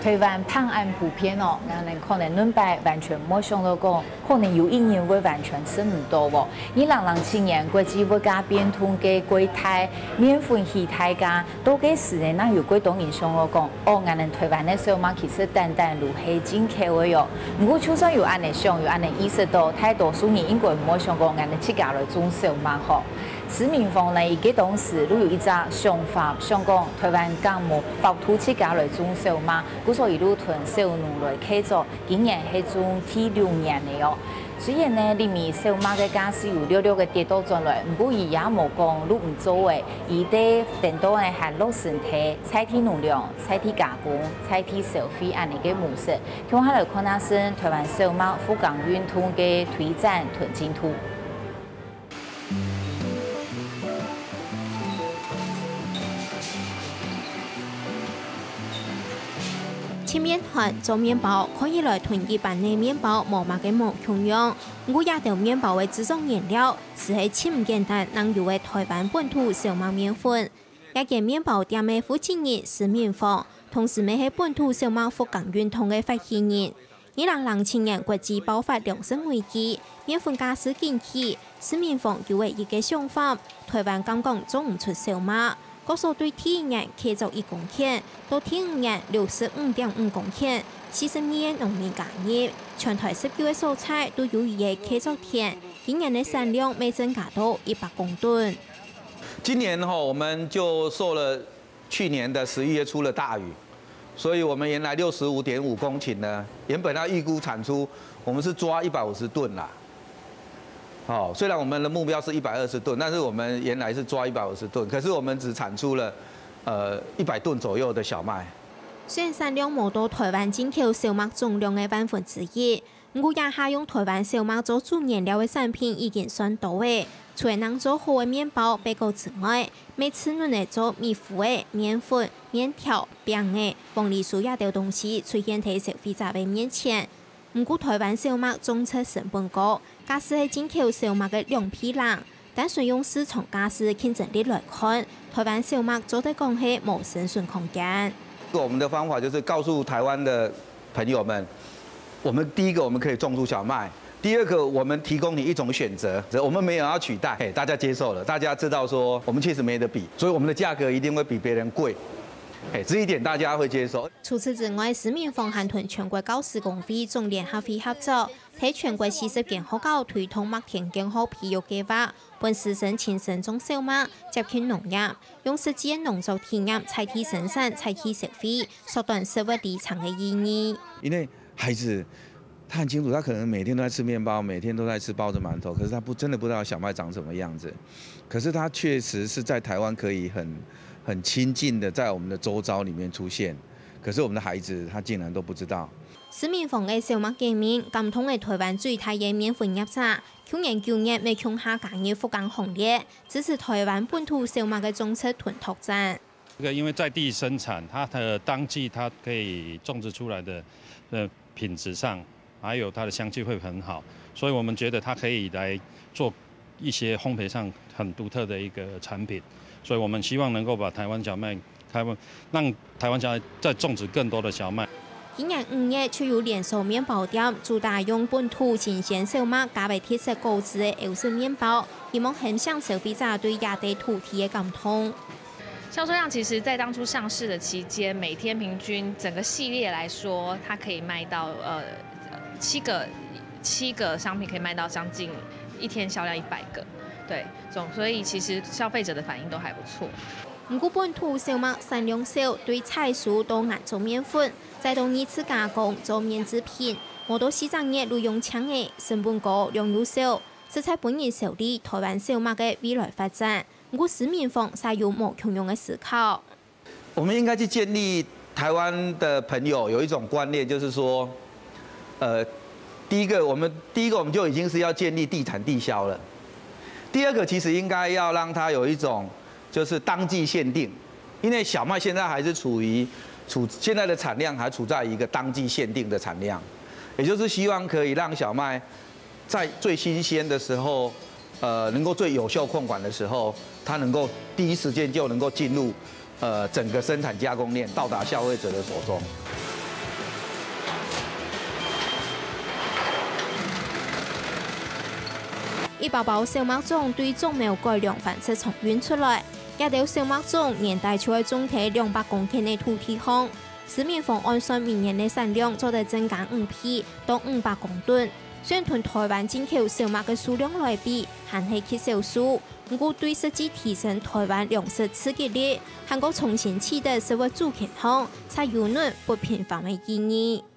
台湾判案普遍哦，可能恁摆完全冇想到讲，可能有一年会完全是唔到喎。2007年国际物价变通嘅柜台免费去大家，都给世人那有几多人想我讲，哦，台湾的小马其实单单如黑真口味哦。不过就算有安尼想，有安尼意识到，大多数人应该冇想过自家来种小马吼。施明凤呢，伊个当时都有一只想法，想讲台湾敢无发土自家来种小马，故所以路屯小农来开做，今年係种第6年的哦。虽然呢，里面小马嘅价是有66个跌倒转来，不过伊也无讲路唔做诶，伊得等到呢系落身体、采体农粮、采体加工、采体消费安尼个模式。向下来看下是台湾小马富港运通嘅推展屯进图。切面团做面包可以来囤一般的面包无嘛嘅无穷用，我亚条面包的制作原料是喺切唔简单，能用嘅台湾本土小麦面粉。一间面包店嘅负责人施明凤，同时咪係本土小麦福港运通嘅发起人。2007年国际爆发粮食危机，面粉价格惊起，施明凤有嘅一个想法，台湾刚刚种唔出小麦。嗰所對第1年開鑿1公頃，到第5年65.5公頃，40年農民加入，全台19個蔬菜都有伊嘅開鑿田，今年的產量每增加到100公噸。今年我們就受了去年的11月出了大雨，所以我們原來65.5公頃呢，原本要預估產出，我們是抓150噸啦。哦，虽然我们的目标是120吨，但是我们原来是抓150吨，可是我们只产出了100吨左右的小麦。虽然產量冇到台灣進口小麥總量嘅1/1，不過也下用台灣小麥做主原料嘅產品已經算到位。除了能做好嘅麵包、貝果之外，每次我哋做米糊嘅、麵粉、麵條、餅嘅、鳳梨酥也條東西出現喺消費者嘅面前。唔過台灣小麥種出成本高，假使係進口小麥嘅2倍量，但係用市場價值競爭力來看，台灣小麥做得講係冇生存空間。我們的方法就是告訴台灣的朋友們，我們第一個我們可以種出小麥，第二個我們提供你一種選擇，我們沒有要取代，大家接受了，大家知道說我們確實沒得比，所以我們的價格一定會比別人貴。這一點大家會接受。除此之外，施明鳳還同全國教師公會總聯合會合作，喺全國40間學校推動麥田經學培育計劃，本師生親身種小麥，接近農業，用實際嘅農作體驗，採體生產、採體消費，縮短社會離場嘅意義。因為孩子他很清楚，他可能每天都在吃麵包，每天都在吃包子饅頭，可是他真的不知道小麥長什麼樣子。可是他確實是在台灣可以很親近的在我們的周遭裡面出現，可是我們的孩子他竟然都不知道。施明鳳嘅小麥界面，感通嘅台灣最大嘅麵粉業者，去年9月未向下加入福港行列，支持台灣本土小麥嘅種出屯拓展。這個因為在地生產，它的當季它可以種植出來的品質上，還有它的香氣會很好，所以我們覺得它可以來做一些烘焙上很獨特的一個產品。所以我們希望能夠把台灣小麥讓台灣小麥再種植更多的小麥。今年5月，就有連鎖麵包店主打用本土新鮮小麥加為特色高質的歐式麵包，希望很向消費者對亞地土地的感通。銷售量其實在當初上市的期間，每天平均整個系列來說，它可以賣到7個商品可以賣到將近一天銷量100個。對，所以其實消費者的反應都還不錯。不過本土小麥產量少，對採收到硬做麵粉，再到2次加工做麵製品，冇到市場業利用強嘅，成本高，量又少，實在本人受利台灣小麥嘅未來發展。不過施明鳳採用冇窮用嘅思考。我們應該去建立台灣的朋友有一種觀念，就是說，第一個我們就已經是要建立地產地銷了。第二個其實應該要讓它有一種就是當季限定，因為小麥現在還是現在的產量還處在一個當季限定的產量，也就是希望可以讓小麥在最新鮮的時候，能夠最有效控管的時候，它能夠第一時間就能夠進入整個生產加工鏈，到達消費者的手中。100包小麦种对种苗改良方式重运出来，一条小麦种年代就会种喺200公頃的土地上。市面方按算明年的产量做得增加5倍到500公吨。虽然同台湾进口小麦的数量来比，还係缺少數，不過對實際提升台灣糧食刺激力，韓國重新取得社會主權後，才有能不平凡的意義。